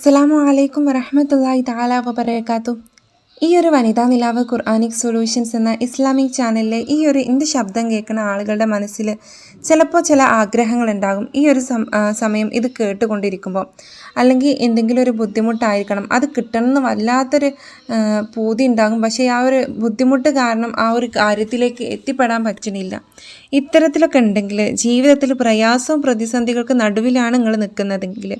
അസ്സലാമു അലൈക്കും വറഹ്മത്തുള്ളാഹി തആല വബറകാതുഹു. ഈ ഒരു വനിതാ നിലാവ് ഖുർആനിക് സൊല്യൂഷൻസ് എന്ന ഇസ്ലാമിക് ചാനലിലെ എൻ്റെ ശബ്ദം കേൾക്കുന്ന ആളുകളുടെ മനസ്സിൽ ചിലപ്പോൾ ചില ആഗ്രഹങ്ങളുണ്ടാകും. ഈ ഒരു സമയം ഇത് കേട്ടുകൊണ്ടിരിക്കുമ്പോൾ അല്ലെങ്കിൽ എന്തെങ്കിലും ഒരു ബുദ്ധിമുട്ടായിരിക്കണം, അത് കിട്ടണമെന്ന് വല്ലാത്തൊരു പൂതി ഉണ്ടാകും. പക്ഷേ ആ ഒരു ബുദ്ധിമുട്ട് കാരണം ആ ഒരു കാര്യത്തിലേക്ക് എത്തിപ്പെടാൻ പറ്റണില്ല. ഇത്തരത്തിലൊക്കെ ഉണ്ടെങ്കിൽ ജീവിതത്തിൽ പ്രയാസവും പ്രതിസന്ധികൾക്ക് നടുവിലാണ് നിങ്ങൾ നിൽക്കുന്നതെങ്കിൽ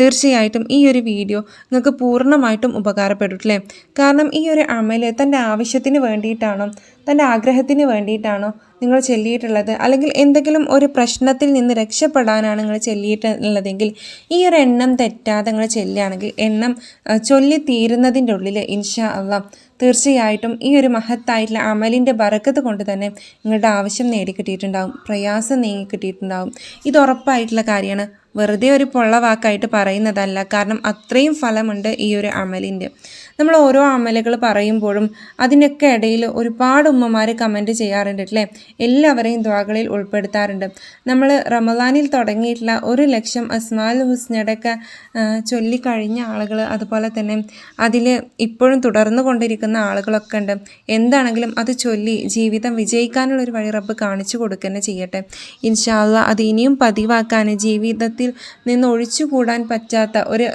തീർച്ചയായിട്ടും ഈ ഒരു വീഡിയോ നിങ്ങൾക്ക് പൂർണ്ണമായിട്ടും ഉപകാരപ്പെട്ടിട്ടില്ലേ. കാരണം ഈ ഒരു അമൽ തൻ്റെ ആവശ്യത്തിന് വേണ്ടിയിട്ടാണോ, തൻ്റെ ആഗ്രഹത്തിന് വേണ്ടിയിട്ടാണോ നിങ്ങൾ ചൊല്ലിയിട്ടുള്ളത്, അല്ലെങ്കിൽ എന്തെങ്കിലും ഒരു പ്രശ്നത്തിൽ നിന്ന് രക്ഷപ്പെടാനാണ് നിങ്ങൾ ചൊല്ലിയിട്ടുള്ളതെങ്കിൽ ഈ ഒരു എണ്ണം തെറ്റാതെ നിങ്ങൾ ചൊല്ലുകയാണെങ്കിൽ എണ്ണം ചൊല്ലി തീരുന്നതിൻ്റെ ഉള്ളിൽ ഇൻഷാ അല്ലാഹ് തീർച്ചയായിട്ടും ഈ ഒരു മഹത്തായിട്ടുള്ള അമലിൻ്റെ ബറക്കത്ത് കൊണ്ട് തന്നെ നിങ്ങളുടെ ആവശ്യം നേടിക്കിട്ടിയിട്ടുണ്ടാകും, പ്രയാസം നീങ്ങിക്കിട്ടിയിട്ടുണ്ടാകും. ഇത് ഉറപ്പായിട്ടുള്ള കാര്യമാണ്, വെറുതെ ഒരു പൊള്ള വാക്കായിട്ട് പറയുന്നതല്ല. കാരണം അത്രയും ഫലമുണ്ട് ഈ ഒരു അമലിൻ്റെ. നമ്മൾ ഓരോ അമലുകൾ പറയുമ്പോഴും അതിനൊക്കെ ഇടയിൽ ഒരുപാട് ഉമ്മമാർ കമൻറ്റ് ചെയ്യാറുണ്ട് അല്ലേ, എല്ലാവരെയും ദുആകളിൽ ഉൾപ്പെടുത്താറുണ്ട്. നമ്മൾ റമദാനിൽ തുടങ്ങിയിട്ടുള്ള 1,00,000 അസ്മാഉൽ ഹുസ്നയുടെയൊക്കെ ചൊല്ലിക്കഴിഞ്ഞ ആളുകൾ, അതുപോലെ തന്നെ അതിൽ ഇപ്പോഴും തുടർന്നു കൊണ്ടിരിക്കുന്ന ആളുകളൊക്കെ ഉണ്ട്. എന്താണെങ്കിലും അത് ചൊല്ലി ജീവിതം വിജയിക്കാനുള്ളൊരു വഴി റബ്ബ് കാണിച്ചു കൊടുക്കുക ചെയ്യട്ടെ ഇൻഷാ അല്ലാഹ്. അത് ഇനിയും പതിവാക്കാൻ, ജീവിതത്തിൽ നിന്ന് ഒഴിച്ചുകൂടാൻ പറ്റാത്ത ഒരു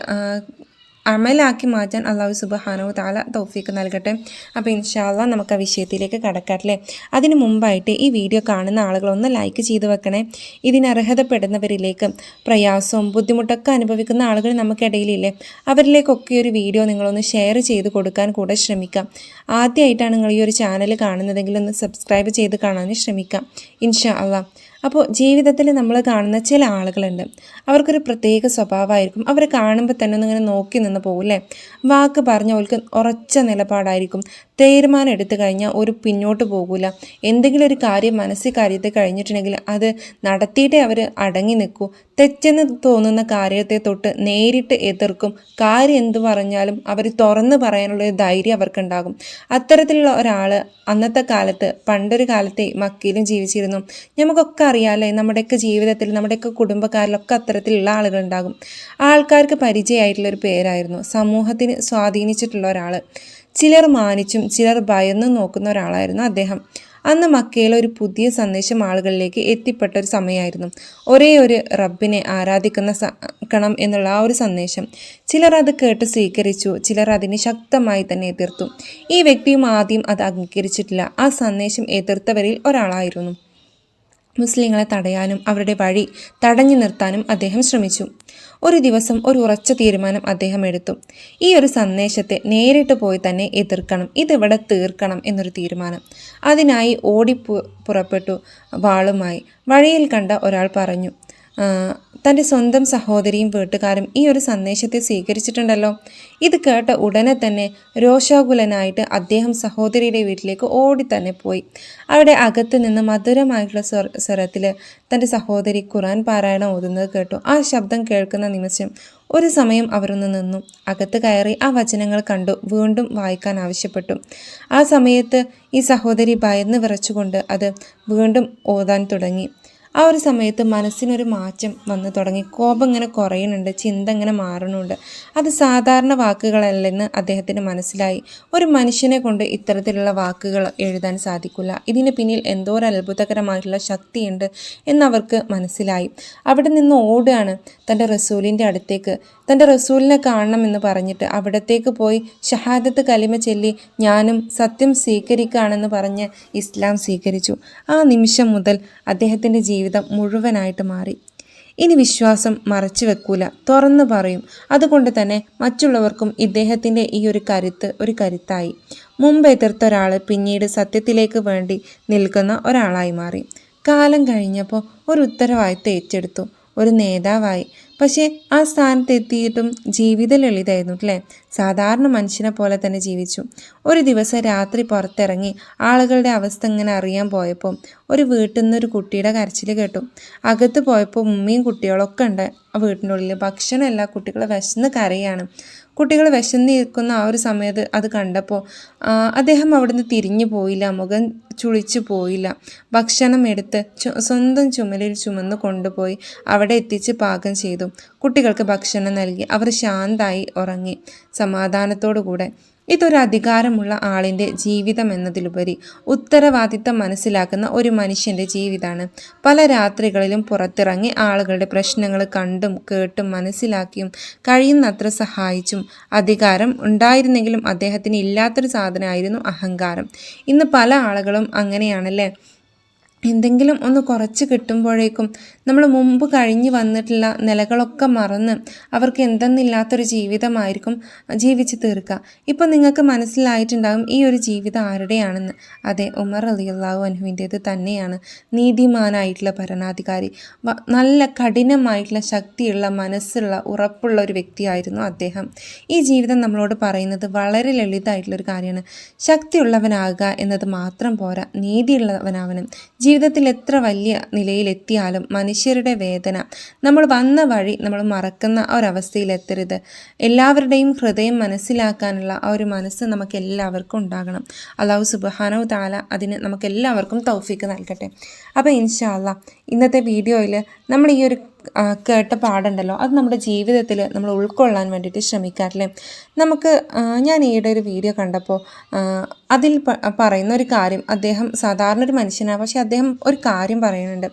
അമലാക്കി മാറ്റാൻ അല്ലാഹു സുബ്ഹാനഹു തആല തൗഫീഖ് നൽകട്ടെ. അപ്പോൾ ഇൻഷാ അല്ലാഹ് നമുക്ക് ആ വിഷയത്തിലേക്ക് കടക്കാറില്ലേ. അതിന് മുമ്പായിട്ട് ഈ വീഡിയോ കാണുന്ന ആളുകളൊന്ന് ലൈക്ക് ചെയ്ത് വെക്കണേ. ഇതിന് അർഹതപ്പെടുന്നവരിലേക്ക്, പ്രയാസവും ബുദ്ധിമുട്ടൊക്കെ അനുഭവിക്കുന്ന ആളുകൾ നമുക്കിടയിലില്ലേ, അവരിലേക്കൊക്കെ ഒരു വീഡിയോ നിങ്ങളൊന്ന് ഷെയർ ചെയ്ത് കൊടുക്കാൻ കൂടെ ശ്രമിക്കാം. ആദ്യമായിട്ടാണ് നിങ്ങൾ ഈ ഒരു ചാനൽ കാണുന്നതെങ്കിൽ ഒന്ന് സബ്സ്ക്രൈബ് ചെയ്ത് കാണാൻ ശ്രമിക്കാം ഇൻഷാ അല്ലാഹ്. അപ്പോൾ ജീവിതത്തിൽ നമ്മൾ കാണുന്ന ചില ആളുകളുണ്ട്, അവർക്കൊരു പ്രത്യേക സ്വഭാവമായിരിക്കും. അവരെ കാണുമ്പോൾ തന്നെ ഒന്നിങ്ങനെ നോക്കി നിന്ന് പോകില്ലേ. വാക്ക് പറഞ്ഞ അവർക്ക് ഉറച്ച നിലപാടായിരിക്കും. തീരുമാനം എടുത്തു കഴിഞ്ഞാൽ ഒരു പിന്നോട്ട് പോകില്ല. എന്തെങ്കിലും ഒരു കാര്യം മനസ്സിൽ കാര്യത്തെ കഴിഞ്ഞിട്ടുണ്ടെങ്കിൽ അത് നടത്തിയിട്ടേ അവർ അടങ്ങി നിൽക്കൂ. തെറ്റെന്ന് തോന്നുന്ന കാര്യത്തെ തൊട്ട് നേരിട്ട് എതിർക്കും. കാര്യം എന്തു പറഞ്ഞാലും അവർ തുറന്ന് പറയാനുള്ളൊരു ധൈര്യം അവർക്കുണ്ടാകും. അത്തരത്തിലുള്ള ഒരാൾ അന്നത്തെ കാലത്ത്, പണ്ടൊരു കാലത്തെ മക്കയിലും ജീവിച്ചിരുന്നു. നമുക്കൊക്കെ അറിയാമല്ലേ, നമ്മുടെയൊക്കെ ജീവിതത്തിൽ, നമ്മുടെയൊക്കെ കുടുംബക്കാരിലൊക്കെ അത്തരത്തിലുള്ള ആളുകളുണ്ടാകും. ആൾക്കാർക്ക് പരിചയമായിട്ടുള്ളൊരു പേരായിരുന്നു, സമൂഹത്തിന് സ്വാധീനിച്ചിട്ടുള്ള ഒരാൾ. ചിലർ മാനിച്ചും ചിലർ ഭയന്നും നോക്കുന്ന ഒരാളായിരുന്നു അദ്ദേഹം. അന്ന് മക്കയിലെ ഒരു പുതിയ സന്ദേശം ആളുകളിലേക്ക് എത്തിപ്പെട്ട ഒരു സമയമായിരുന്നു. ഒരേ ഒരു റബ്ബിനെ ആരാധിക്കണം എന്നുള്ള ആ ഒരു സന്ദേശം. ചിലർ അത് കേട്ട് സ്വീകരിച്ചു, ചിലർ അതിനെ ശക്തമായി തന്നെ എതിർത്തു. ഈ വ്യക്തിയും ആദ്യം അത് അംഗീകരിച്ചിട്ടില്ല. ആ സന്ദേശം എതിർത്തവരിൽ ഒരാളായിരുന്നു. മുസ്ലിങ്ങളെ തടയാനും അവരുടെ വഴി തടഞ്ഞു നിർത്താനും അദ്ദേഹം ശ്രമിച്ചു. ഒരു ദിവസം ഒരു ഉറച്ച തീരുമാനം അദ്ദേഹം എടുത്തു. ഈ ഒരു സന്ദേശത്തെ നേരിട്ട് പോയി തന്നെ എതിർക്കണം, ഇതിവിടെ തീർക്കണം എന്നൊരു തീരുമാനം. അതിനായി പുറപ്പെട്ടു വാളുമായി. വഴിയിൽ കണ്ട ഒരാൾ പറഞ്ഞു, തൻ്റെ സ്വന്തം സഹോദരിയും വീട്ടുകാരും ഈ ഒരു സന്ദേശത്തെ സ്വീകരിച്ചിട്ടുണ്ടല്ലോ. ഇത് കേട്ട ഉടനെ തന്നെ രോഷാകുലനായിട്ട് അദ്ദേഹം സഹോദരിയുടെ വീട്ടിലേക്ക് ഓടി തന്നെ പോയി. അവിടെ അകത്ത് നിന്ന് മധുരമായിട്ടുള്ള സ്വരത്തിൽ തൻ്റെ സഹോദരി ഖുർആൻ പാരായണം ഓതുന്നത് കേട്ടു. ആ ശബ്ദം കേൾക്കുന്ന നിമിഷം ഒരു സമയം അവരൊന്ന് നിന്നു. അകത്ത് കയറി ആ വചനങ്ങൾ കണ്ടു വീണ്ടും വായിക്കാൻ ആവശ്യപ്പെട്ടു. ആ സമയത്ത് ഈ സഹോദരി ഭയന്ന് വിറച്ചുകൊണ്ട് അത് വീണ്ടും ഓതാൻ തുടങ്ങി. ആ ഒരു സമയത്ത് മനസ്സിനൊരു മാറ്റം വന്നു തുടങ്ങി. കോപം ഇങ്ങനെ കുറയുന്നുണ്ട്, ചിന്ത ഇങ്ങനെ മാറുന്നുണ്ട്. അത് സാധാരണ വാക്കുകളല്ലെന്ന് അദ്ദേഹത്തിന് മനസ്സിലായി. ഒരു മനുഷ്യനെ കൊണ്ട് ഇത്തരത്തിലുള്ള വാക്കുകൾ എഴുതാൻ സാധിക്കില്ല, ഇതിന് പിന്നിൽ എന്തോ ഒരു അത്ഭുതകരമായിട്ടുള്ള ശക്തിയുണ്ട് എന്നവർക്ക് മനസ്സിലായി. അവിടെ നിന്ന് ഓടുകയാണ് തൻ്റെ റസൂലിൻ്റെ അടുത്തേക്ക്. തൻ്റെ റസൂലിനെ കാണണമെന്ന് പറഞ്ഞിട്ട് അവിടത്തേക്ക് പോയി ഷഹാദത്ത് കലിമ ചൊല്ലി ഞാനും സത്യം സ്വീകരിക്കുകയാണെന്ന് പറഞ്ഞ് ഇസ്ലാം സ്വീകരിച്ചു. ആ നിമിഷം മുതൽ അദ്ദേഹത്തിൻ്റെ ജീവിതം മുഴുവനായിട്ട് മാറി. ഇനി വിശ്വാസം മറച്ചു വെക്കൂല, തുറന്നു പറയും. അതുകൊണ്ട് തന്നെ മറ്റുള്ളവർക്കും ഇദ്ദേഹത്തിൻ്റെ ഈ ഒരു കരുത്തായി. മുമ്പ് എതിർത്ത ഒരാൾ പിന്നീട് സത്യത്തിലേക്ക് വേണ്ടി നിൽക്കുന്ന ഒരാളായി മാറി. കാലം കഴിഞ്ഞപ്പോൾ ഒരു ഉത്തരവാദിത്തം ഏറ്റെടുത്തു, ഒരു നേതാവായി. പക്ഷേ ആ സ്ഥാനത്ത് എത്തിയിട്ടും ജീവിത ലളിതായിരുന്നു അല്ലേ. സാധാരണ മനുഷ്യനെ പോലെ തന്നെ ജീവിച്ചു. ഒരു ദിവസം രാത്രി പുറത്തിറങ്ങി ആളുകളുടെ അവസ്ഥ ഇങ്ങനെ അറിയാൻ പോയപ്പോൾ ഒരു വീട്ടിൽ നിന്ന് ഒരു കുട്ടിയുടെ കരച്ചിൽ കേട്ടു. അകത്ത് പോയപ്പോൾ ഉമ്മയും കുട്ടികളൊക്കെ ഉണ്ട് ആ വീട്ടിൻ്റെ ഉള്ളിൽ. ഭക്ഷണമല്ല, കുട്ടികൾ വിശന്ന് കരയാണ്. കുട്ടികൾ വിശന്നിരിക്കുന്ന ആ ഒരു സമയത്ത് അത് കണ്ടപ്പോൾ അദ്ദേഹം അവിടുന്ന് തിരിഞ്ഞു പോയില്ല, മുഖം ചുളിച്ചു പോയില്ല. ഭക്ഷണം എടുത്ത് സ്വന്തം ചുമലിൽ ചുമന്ന് കൊണ്ടുപോയി അവിടെ എത്തിച്ച് പാകം ചെയ്തു. കുട്ടികൾക്ക് ഭക്ഷണം നൽകി. അവർ ശാന്തായി ഉറങ്ങി സമാധാനത്തോടു കൂടെ. ഇതൊരു അധികാരമുള്ള ആളിൻ്റെ ജീവിതം എന്നതിലുപരി ഉത്തരവാദിത്തം മനസ്സിലാക്കുന്ന ഒരു മനുഷ്യൻ്റെ ജീവിതമാണ്. പല രാത്രികളിലും പുറത്തിറങ്ങി ആളുകളുടെ പ്രശ്നങ്ങൾ കണ്ടും കേട്ടും മനസ്സിലാക്കിയും കഴിയുന്നത്ര സഹായിച്ചും. അധികാരം ഉണ്ടായിരുന്നെങ്കിലും അദ്ദേഹത്തിന് ഇല്ലാത്തൊരു സാധനമായിരുന്നു അഹങ്കാരം. ഇന്ന് പല ആളുകളും അങ്ങനെയാണല്ലേ. എന്തെങ്കിലും ഒന്ന് കുറച്ച് കിട്ടുമ്പോഴേക്കും നമ്മൾ മുമ്പ് കഴിഞ്ഞ് വന്നിട്ടുള്ള നിലകളൊക്കെ മറന്ന് അവർക്ക് എന്തെന്നില്ലാത്തൊരു ജീവിതമായിരിക്കും ജീവിച്ച് തീർക്കുക. ഇപ്പം നിങ്ങൾക്ക് മനസ്സിലായിട്ടുണ്ടാകും ഈ ഒരു ജീവിതം ആരുടെയാണെന്ന്. അതെ, ഉമർ റളിയല്ലാഹു അൻഹുവിൻ്റേത് തന്നെയാണ്. നീതിമാനായിട്ടുള്ള ഭരണാധികാരി, നല്ല കഠിനമായിട്ടുള്ള ശക്തിയുള്ള മനസ്സുള്ള ഉറപ്പുള്ള ഒരു വ്യക്തിയായിരുന്നു അദ്ദേഹം. ഈ ജീവിതം നമ്മളോട് പറയുന്നത് വളരെ ലളിതമായിട്ടുള്ളൊരു കാര്യമാണ്. ശക്തിയുള്ളവനാകുക എന്നത് മാത്രം പോരാ, നീതിയുള്ളവനാവണം. ജീവിതത്തിൽ എത്ര വലിയ നിലയിലെത്തിയാലും മനുഷ്യരുടെ വേദന, നമ്മൾ വന്ന വഴി നമ്മൾ മറക്കുന്ന ഒരവസ്ഥയിലെത്തരുത്. എല്ലാവരുടെയും ഹൃദയം മനസ്സിലാക്കാനുള്ള ആ ഒരു മനസ്സ് നമുക്ക് എല്ലാവർക്കും ഉണ്ടാകണം. അല്ലാഹു സുബ്ഹാനഹു തആല അതിന് നമുക്ക് എല്ലാവർക്കും തൗഫീക്ക് നൽകട്ടെ. അപ്പോൾ ഇൻഷാ അല്ലാഹ് ഇന്നത്തെ വീഡിയോയിൽ നമ്മൾ ഈ ഒരു കേട്ട പാടുണ്ടല്ലോ, അത് നമ്മുടെ ജീവിതത്തിൽ നമ്മൾ ഉൾക്കൊള്ളാൻ വേണ്ടിയിട്ട് ശ്രമിക്കാറില്ലേ. നമുക്ക് ഞാൻ ഈയിടെ ഒരു വീഡിയോ കണ്ടപ്പോൾ അതിൽ പറയുന്ന ഒരു കാര്യം, അദ്ദേഹം സാധാരണ ഒരു മനുഷ്യനാണ്, പക്ഷേ അദ്ദേഹം ഒരു കാര്യം പറയുന്നുണ്ട്.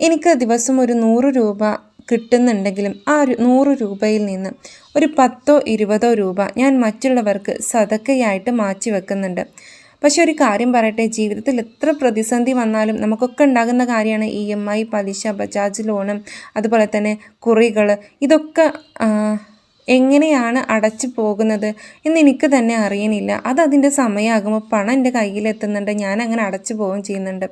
എനിക്ക് ദിവസം ഒരു 100 രൂപ കിട്ടുന്നുണ്ടെങ്കിലും ആ ഒരു 100 രൂപയിൽ നിന്ന് ഒരു 10 20 രൂപ ഞാൻ മറ്റുള്ളവർക്ക് സദക്കയായിട്ട് മാറ്റി വെക്കുന്നുണ്ട്. പക്ഷെ ഒരു കാര്യം പറയട്ടെ, ജീവിതത്തിൽ എത്ര പ്രതിസന്ധി വന്നാലും നമുക്കൊക്കെ ഉണ്ടാകുന്ന കാര്യമാണ് EMI, പലിശ, ബജാജ് ലോണ്, അതുപോലെ തന്നെ കുറികൾ. ഇതൊക്കെ എങ്ങനെയാണ് അടച്ചു പോകുന്നത് എന്ന് എനിക്ക് തന്നെ അറിയണില്ല. അതിൻ്റെ സമയമാകുമ്പോൾ പണം എൻ്റെ കയ്യിലെത്തുന്നുണ്ട്, ഞാൻ അങ്ങനെ അടച്ചു പോവുകയും ചെയ്യുന്നുണ്ട്.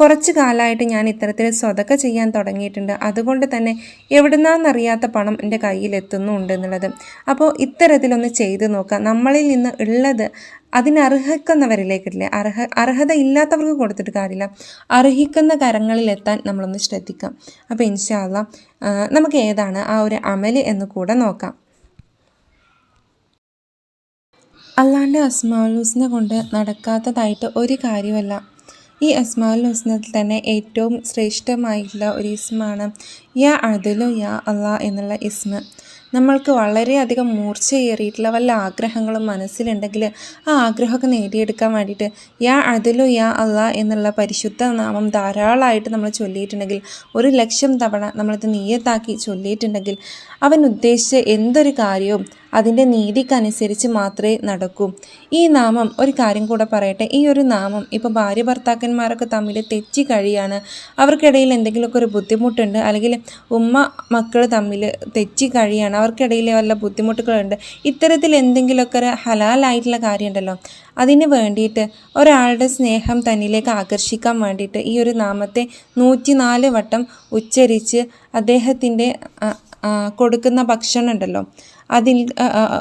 കുറച്ച് കാലമായിട്ട് ഞാൻ ഇത്തരത്തിൽ സ്വതക്ക ചെയ്യാൻ തുടങ്ങിയിട്ടുണ്ട്. അതുകൊണ്ട് തന്നെ എവിടുന്നാന്നറിയാത്ത പണം എൻ്റെ കയ്യിലെത്തുന്നുണ്ട് എന്നുള്ളത്. അപ്പോൾ ഇത്തരത്തിലൊന്ന് ചെയ്ത് നോക്കാം. നമ്മളിൽ നിന്ന് ഉള്ളത് അതിനർഹിക്കുന്നവരിലേക്കില്ലേ, അർഹത ഇല്ലാത്തവർക്ക് കൊടുത്തിട്ട് കാര്യമില്ല. അർഹിക്കുന്ന കരങ്ങളിലെത്താൻ നമ്മളൊന്ന് ശ്രദ്ധിക്കാം. അപ്പോൾ ഇൻഷാ അല്ലാഹ് നമുക്ക് ഏതാണ് ആ ഒരു അമല് എന്ന് കൂടെ നോക്കാം. അള്ളാൻ്റെ അസ്മാഉൽ ഹുസ്ന കൊണ്ട് നടക്കാത്തതായിട്ട് ഒരു കാര്യമല്ല. ഈ അസ്മാഉൽ ഹുസ്നയിൽ തന്നെ ഏറ്റവും ശ്രേഷ്ഠമായിട്ടുള്ള ഒരു ഇസ്മാണ് യാ അദലു യാ അള്ളാഹ് എന്നുള്ള ഇസ്മ. നമ്മൾക്ക് വളരെയധികം മൂർച്ചയേറിയിട്ടുള്ള വല്ല ആഗ്രഹങ്ങളും മനസ്സിലുണ്ടെങ്കിൽ ആ ആഗ്രഹമൊക്കെ നേടിയെടുക്കാൻ വേണ്ടിയിട്ട് യാ അദലു യാ അള്ളാഹ് എന്നുള്ള പരിശുദ്ധ നാമം ധാരാളമായിട്ട് നമ്മൾ ചൊല്ലിയിട്ടുണ്ടെങ്കിൽ, 1,00,000 തവണ നമ്മളത് നിയ്യത്താക്കി ചൊല്ലിയിട്ടുണ്ടെങ്കിൽ, അവൻ ഉദ്ദേശിച്ച എന്തൊരു കാര്യവും അതിൻ്റെ നീതിക്കനുസരിച്ച് മാത്രമേ നടക്കൂ. ഈ നാമം, ഒരു കാര്യം കൂടെ പറയട്ടെ, ഈ ഒരു നാമം ഇപ്പോൾ ഭാര്യ ഭർത്താക്കന്മാരൊക്കെ തമ്മിൽ തെറ്റി കഴിയാണ്, അവർക്കിടയിൽ എന്തെങ്കിലുമൊക്കെ ഒരു ബുദ്ധിമുട്ടുണ്ട്, അല്ലെങ്കിൽ ഉമ്മ മക്കൾ തമ്മിൽ തെറ്റി കഴിയാണ്, അവർക്കിടയിൽ വല്ല ബുദ്ധിമുട്ടുകളുണ്ട്, ഇത്തരത്തിൽ എന്തെങ്കിലുമൊക്കെ ഒരു ഹലാലായിട്ടുള്ള കാര്യമുണ്ടല്ലോ, അതിന് വേണ്ടിയിട്ട് ഒരാളുടെ സ്നേഹം തന്നിലേക്ക് ആകർഷിക്കാൻ വേണ്ടിയിട്ട് ഈ ഒരു നാമത്തെ 104 വട്ടം ഉച്ചരിച്ച് അദ്ദേഹത്തിൻ്റെ കൊടുക്കുന്ന ഭക്ഷണം ഉണ്ടല്ലോ, അതിൽ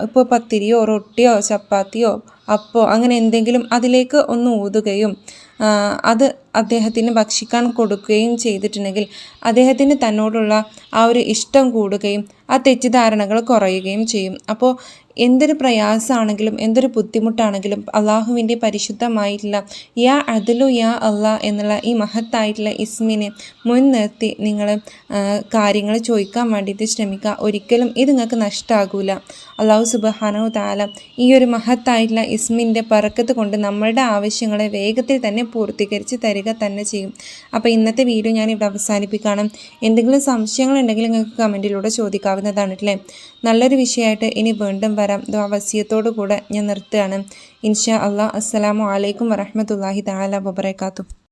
ഇപ്പോൾ പത്തിരിയോ റൊട്ടിയോ ചപ്പാത്തിയോ അപ്പോ അങ്ങനെ എന്തെങ്കിലും അതിലേക്ക് ഒന്ന് ഊതുകയും അത് അദ്ദേഹത്തിന് ഭക്ഷിക്കാൻ കൊടുക്കുകയും ചെയ്തിട്ടുണ്ടെങ്കിൽ അദ്ദേഹത്തിന് തന്നോടുള്ള ആ ഒരു ഇഷ്ടം കൂടുകയും ആ തെറ്റിദ്ധാരണകൾ കുറയുകയും ചെയ്യും. അപ്പോൾ എന്തൊരു പ്രയാസമാണെങ്കിലും എന്തൊരു ബുദ്ധിമുട്ടാണെങ്കിലും അള്ളാഹുവിൻ്റെ പരിശുദ്ധമായിട്ടുള്ള യാ അദലു യാ അള്ളാഹ് എന്നുള്ള ഈ മഹത്തായിട്ടുള്ള ഇസ്മിനെ മുൻനിർത്തി നിങ്ങൾ കാര്യങ്ങൾ ചോദിക്കാൻ വേണ്ടിയിട്ട് ശ്രമിക്കുക. ഒരിക്കലും ഇത് നിങ്ങൾക്ക് നഷ്ടമാകില്ല. അള്ളാഹു സുബ്ഹാനഹു തആല ഈ ഒരു മഹത്തായിട്ടുള്ള ഇസ്മിൻ്റെ ബറക്കത്ത് കൊണ്ട് നമ്മളുടെ ആവശ്യങ്ങളെ വേഗത്തിൽ തന്നെ പൂർത്തീകരിച്ച് തരിക തന്നെ ചെയ്യും. അപ്പോൾ ഇന്നത്തെ വീഡിയോ ഞാൻ ഇവിടെ അവസാനിപ്പിക്കുകയാണ്. എന്തെങ്കിലും സംശയങ്ങളുണ്ടെങ്കിൽ നിങ്ങൾക്ക് കമൻറ്റിലൂടെ ചോദിക്കാവുന്നതാണ് അല്ലേ. നല്ലൊരു വിഷയമായിട്ട് ഇനി വീണ്ടും വരാം. വസിയത്തോടു കൂടെ ഞാൻ നിർത്തുകയാണ്. ഇൻഷാ അല്ലാഹ്. അസ്സലാമു അലൈക്കും വറഹ്മത്തുള്ളാഹി തആല വബറകാതുഹു.